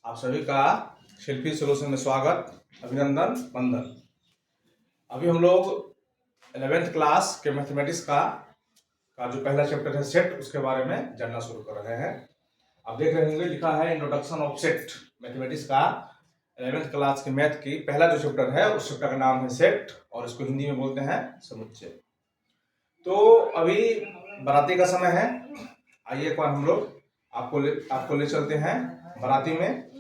आप सभी का शिल्पी सोल्यूशन में स्वागत, अभिनंदन, वंदन। अभी हम लोग 11th क्लास के मैथमेटिक्स का जो पहला चैप्टर है सेट, उसके बारे में जानना शुरू कर रहे हैं। आप देख रहे होंगे लिखा है इंट्रोडक्शन ऑफ सेट। मैथमेटिक्स का 11th क्लास के मैथ की पहला जो चैप्टर है उस चैप्टर का नाम है सेट और इसको हिंदी में बोलते हैं समुच्चय। तो अभी बाराती का समय है, आइए एक बार हम लोग आपको ले चलते हैं बाराती में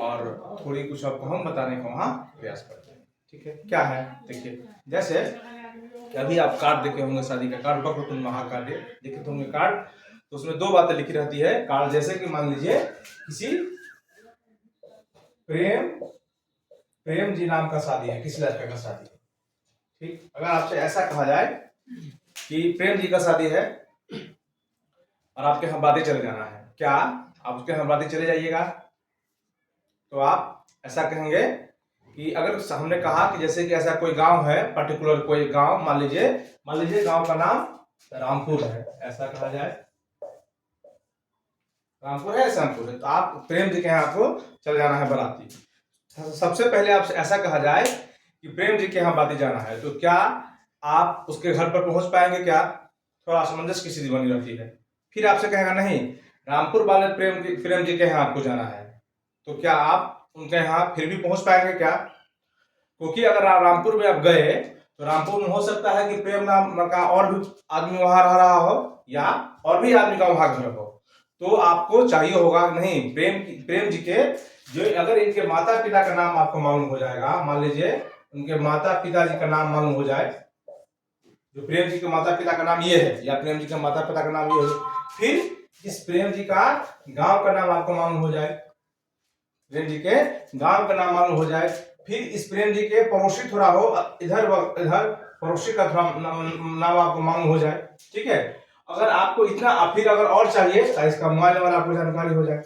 और थोड़ी कुछ आपको हम बताने का वहाँ प्रयास करते हैं। ठीक है, क्या है देखिए, जैसे कि अभी आप कार्ड देखे होंगे, शादी का कार्ड, वक्रतुंड महाकार्य देखे होंगे कार्ड, तो उसमें दो बातें लिखी रहती है कार्ड। जैसे कि मान लीजिए किसी प्रेम जी नाम का शादी है, किसी लड़के का शादी है। ठीक, अगर आपसे ऐसा कहा जाए कि प्रेम जी का शादी है और आपके यहाँ बाराती चले जाना है, क्या आप उसके यहाँ बाराती चले जाइएगा? तो आप ऐसा कहेंगे कि अगर हमने कहा कि जैसे कि ऐसा कोई गांव है, पर्टिकुलर कोई गांव, मान लीजिए गांव का नाम रामपुर है, ऐसा कहा जाए, रामपुर है, श्यामपुर है, तो आप प्रेम जी के यहाँ आपको चले जाना है बाराती। सबसे पहले आपसे ऐसा कहा जाए कि प्रेम जी के यहाँ बाराती जाना है, तो क्या आप उसके घर पर पहुंच पाएंगे? क्या थोड़ा असमंजस की स्थिति बनी रहती है। फिर आपसे कहेगा नहीं, रामपुर वाले प्रेम जी के यहाँ आपको जाना है, तो क्या आप उनके यहाँ फिर भी पहुंच पाएंगे? क्या, क्योंकि अगर रामपुर में आप गए तो रामपुर में हो सकता है कि प्रेम नाम का और भी आदमी वहां रह रहा हो या और भी आदमी का वहां घर हो, तो आपको चाहिए होगा नहीं, प्रेम जी के जो, अगर इनके माता पिता का नाम आपको मालूम हो जाएगा, मान लीजिए उनके माता पिता जी का नाम मालूम हो जाए, जो प्रेम जी के माता पिता का नाम ये है या प्रेम जी के माता पिता का नाम ये है, फिर इस प्रेम जी का गांव का नाम आपको मालूम हो जाए, प्रेम जी के गांव का नाम मालूम हो जाए, फिर इस प्रेम जी के पड़ोसी थोड़ा हो, इधर पड़ोसी का थोड़ा नाम आपको मालूम हो जाए। ठीक है, अगर आपको इतना, फिर अगर और चाहिए तो इसका मोबाइल नंबर आपको जानकारी हो जाए,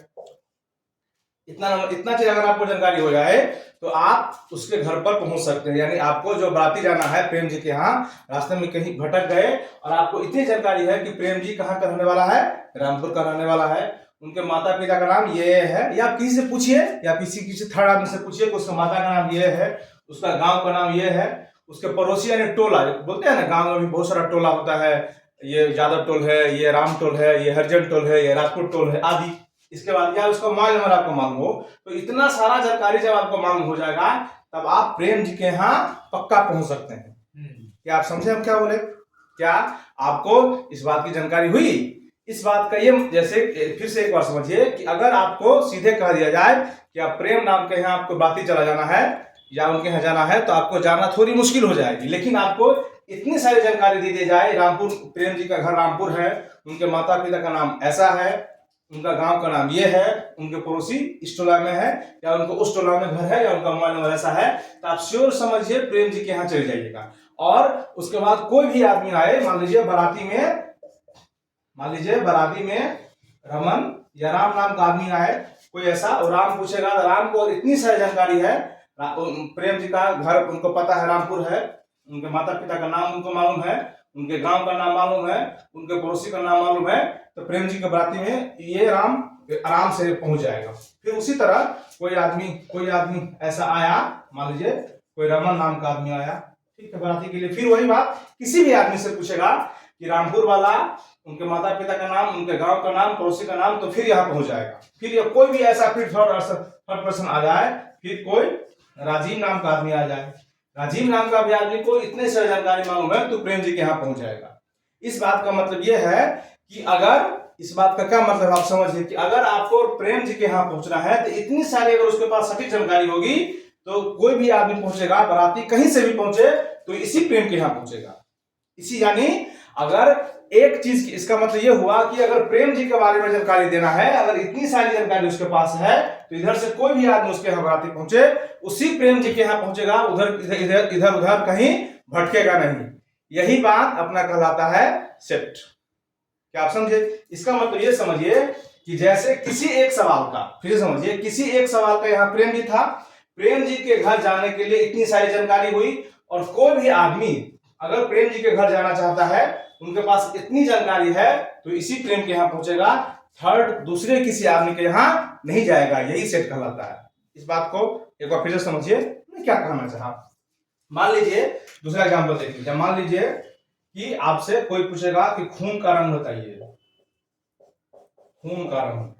इतना चीज अगर आपको जानकारी हो जाए तो आप उसके घर पर पहुंच सकते हैं। यानी आपको जो बाराती जाना है प्रेम जी के यहाँ, रास्ते में कहीं भटक गए और आपको इतनी जानकारी है कि प्रेम जी कहाँ का रहने वाला है, रामपुर का रहने वाला है, उनके माता पिता का नाम ये है, या किसी से पूछिए या किसी थर्ड आदमी से पूछिए कि उसका माता का नाम ये है, उसका गांव का नाम ये है, उसके पड़ोसी यानी टोला बोलते हैं ना, गांव में भी बहुत सारा टोला होता है, ये यादव टोल है, ये राम टोल है, ये हरिजन टोल है, ये राजपूत टोल है आदि। इसके बाद या उसका मोबाइल नंबर आपको मालूम हो, तो इतना सारा जानकारी जब आपको मालूम हो जाएगा तब आप प्रेम जी के यहाँ पक्का पहुंच सकते हैं। क्या आप समझे हम क्या बोले? क्या आपको इस बात की जानकारी हुई? इस बात का ये, जैसे फिर से एक बार समझिए कि अगर आपको सीधे कह दिया जाए कि आप प्रेम नाम के यहाँ आपको बाराती चला जाना है या उनके यहाँ जाना है, तो आपको जाना थोड़ी मुश्किल हो जाएगी। लेकिन आपको इतनी सारी जानकारी दी जाए, रामपुर, प्रेम जी का घर रामपुर है, उनके माता पिता का नाम ऐसा है, उनका गांव का नाम ये है, उनके पड़ोसी इस टोला में है या उनको उस टोला में घर है या उनका मोबाइल नंबर ऐसा है, तो आप श्योर समझिए प्रेम जी के यहाँ चले जाइएगा। और उसके बाद कोई भी आदमी आए, मान लीजिए बाराती में रमन या राम नाम का आदमी आए कोई ऐसा, और राम पूछेगा, राम को इतनी सारी जानकारी है, प्रेम जी का घर उनको पता है रामपुर है, उनके माता पिता का नाम उनको मालूम है, उनके गांव का नाम मालूम है, उनके पड़ोसी का नाम मालूम है, तो प्रेम जी के बाराती में ये राम आराम से पहुंच जाएगा। फिर उसी तरह कोई आदमी ऐसा आया, मान लीजिए कोई रमन नाम का आदमी आया, ठीक है, बाराती के लिए, फिर वही बात किसी भी आदमी से पूछेगा कि रामपुर वाला, उनके माता पिता का नाम, उनके गांव का नाम, पड़ोसी का नाम, तो फिर यहाँ पहुंच जाएगा। फिर कोई भी ऐसा फिर थर्ड पर्सन आ जाए, फिर कोई राजीव नाम का आदमी आ जाए, राजीव नाम का भी आदमी को इतने सारी जानकारी मालूम है, तो प्रेम जी के यहाँ पहुंच जाएगा। इस बात का मतलब यह है कि अगर, इस बात का क्या मतलब आप समझिए कि अगर आपको प्रेम जी के यहाँ पहुंचना है तो इतनी सारी अगर उसके पास सटीक जानकारी होगी तो कोई भी आदमी पहुंचेगा, बाराती कहीं से भी पहुंचे तो इसी प्रेम के यहाँ पहुंचेगा। इसी, यानी अगर एक चीज की, इसका मतलब यह हुआ कि अगर प्रेम जी के बारे में जानकारी देना है, अगर इतनी सारी जानकारी उसके पास है, तो इधर से कोई भी आदमी उसके यहाँ बाराती पहुंचे उसी प्रेम जी के यहाँ पहुंचेगा, इधर उधर कहीं भटकेगा नहीं। यही बात अपना कहलाता है सेट। क्या आप समझे? इसका मतलब ये समझिए कि जैसे किसी एक सवाल का, फिर समझिए किसी एक सवाल का यहाँ प्रेम जी था, प्रेम जी के घर जाने के लिए इतनी सारी जानकारी हुई, और कोई भी आदमी अगर प्रेम जी के घर जाना चाहता है, उनके पास इतनी जानकारी है, तो इसी प्रेम के यहाँ पहुंचेगा। थर्ड दूसरे किसी आदमी के यहाँ नहीं जाएगा, यही सेट कहलाता है। इस बात को एक बार फिर से समझिए मैं क्या कहना चाहा। मान लीजिए दूसरा एग्जांपल देखिए, मान लीजिए कि आपसे कोई पूछेगा कि खून का रंग बताइए, खून का रंग,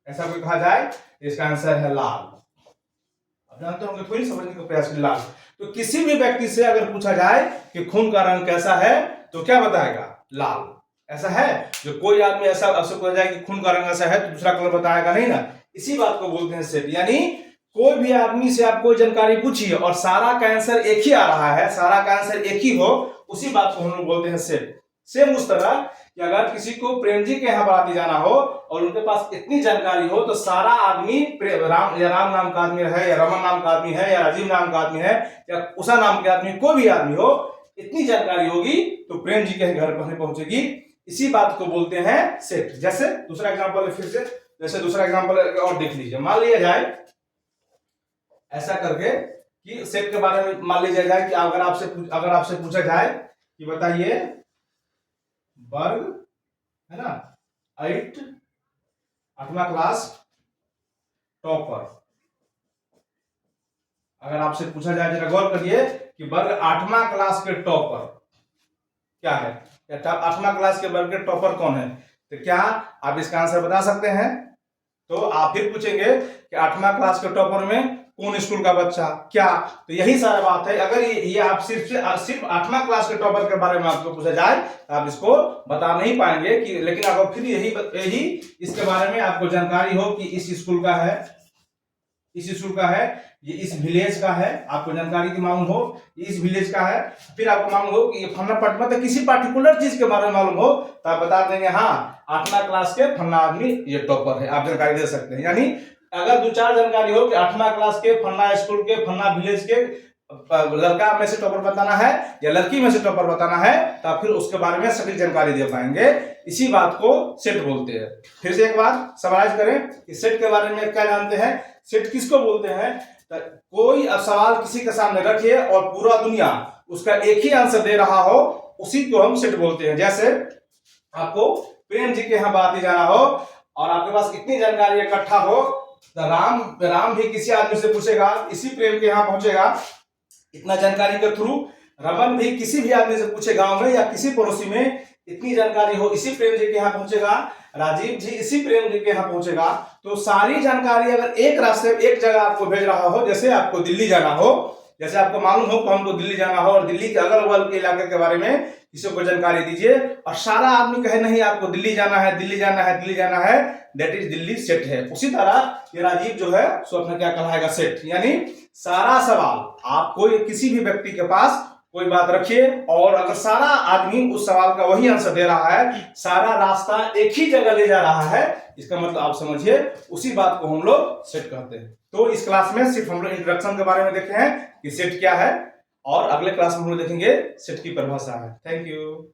ऐसा कोई कहा जाए, इसका आंसर है लाल। आप जानते होंगे, थोड़ी समझने का प्रयास करिए, लाल। तो किसी भी व्यक्ति से अगर पूछा जाए कि खून का रंग कैसा है तो क्या बताएगा, लाल। ऐसा है, जो कोई आदमी ऐसा आपसे पूछा जाए कि खून का रंग ऐसा है तो दूसरा कलर बताएगा नहीं ना। इसी बात को बोलते हैं सेट। यानी कोई भी आदमी से आप कोई जानकारी पूछिए और सारा का आंसर एक ही आ रहा है, सारा का आंसर एक ही हो, उसी बात को हम लोग बोलते हैं सेट। सेम उस तरह कि अगर किसी को प्रेम जी के यहाँ बाराती जाना हो और उनके पास इतनी जानकारी हो तो सारा आदमी राम नाम का आदमी है या रमन नाम का आदमी है या राजीव नाम का आदमी है या उषा नाम के आदमी, कोई भी आदमी हो, इतनी जानकारी होगी तो प्रेम जी के घर पर पहुंचेगी। इसी बात को बोलते हैं सेट। जैसे दूसरा एग्जांपल फिर से, जैसे दूसरा एग्जांपल और देख लीजिए। मान लिया जाए ऐसा करके कि सेट के बारे में मान लीजिए जाए कि अगर आपसे पूछा जाए कि बताइए वर्ग है ना 8वां क्लास टॉपर। अगर आपसे पूछा जाए, जरा गौर करिए कि वर्ग 8वां क्लास के टॉपर क्या है, 8वां क्लास के वर्ग के टॉपर कौन है, तो क्या आप इसका आंसर बता सकते हैं। तो आप फिर पूछेंगे कि 8वां क्लास के टॉपर में कौन स्कूल का बच्चा, क्या, तो यही सारा बात है। अगर ये आप सिर्फ 8वां क्लास के टॉपर के बारे में आपको पूछा जाए तो आप इसको बता नहीं पाएंगे कि, लेकिन अगर फिर यही इसके बारे में आपको जानकारी हो कि इस स्कूल का है, इस स्कूल का है, ये इस विलेज का है, आपको जानकारी की मालूम हो इस विलेज का है, फिर आपको मालूम हो कि ये फन्ना पट मतलब किसी पार्टिकुलर चीज के बारे में मालूम हो तो आप बता देंगे हाँ 8वां क्लास के फन्ना आदमी ये टॉपर है, आप जानकारी दे सकते हैं। यानी अगर 2-4 जानकारी हो कि 8वां क्लास के फन्ना स्कूल के फन्ना विलेज के लड़का में से टॉपर बताना है या लड़की में से टॉपर बताना है तो आप फिर उसके बारे में सटीक जानकारी दे पाएंगे। इसी बात को सेट बोलते हैं। फिर से एक बार समराइज करें कि सेट के बारे में क्या जानते हैं। सेट किसको बोलते हैं, तो कोई सवाल किसी के सामने रखिए और पूरा दुनिया उसका एक ही आंसर दे रहा हो, उसी को हम सेट बोलते हैं। जैसे आपको प्रेम जी के यहाँ बाराती जाना हो और आपके पास इतनी जानकारी इकट्ठा हो तो राम भी किसी आदमी से पूछेगा, इसी प्रेम के यहाँ पहुंचेगा, इतना जानकारी के थ्रू रमन भी किसी भी आदमी से पूछे गांव में या किसी पड़ोसी में, इतनी जानकारी हो, इसी प्रेम जी के यहाँ पहुंचेगा, राजीव जी इसी प्रेम जी के यहाँ पहुंचेगा। तो सारी जानकारी अगर एक रास्ते एक जगह आपको भेज रहा हो, जैसे आपको दिल्ली जाना हो, जैसे आपको मालूम हो कि हमको दिल्ली जाना हो और दिल्ली के अगल बगल के इलाके के बारे में किसी को जानकारी दीजिए और सारा आदमी कहे नहीं आपको दिल्ली जाना है, दिल्ली जाना है, दिल्ली जाना है, दैट इज दिल्ली सेट है। उसी तरह ये राजीव जो है सो अपना क्या कहलाएगा, सेट। यानी सारा सवाल आप कोई किसी भी व्यक्ति के पास कोई बात रखिए और अगर सारा आदमी उस सवाल का वही आंसर दे रहा है, सारा रास्ता एक ही जगह ले जा रहा है, इसका मतलब आप समझिए उसी बात को हम लोग सेट कहते हैं। तो इस क्लास में सिर्फ हम लोग इंट्रोडक्शन के बारे में देखे हैं कि सेट क्या है और अगले क्लास में हम लोग देखेंगे सेट की परिभाषा है। Thank you.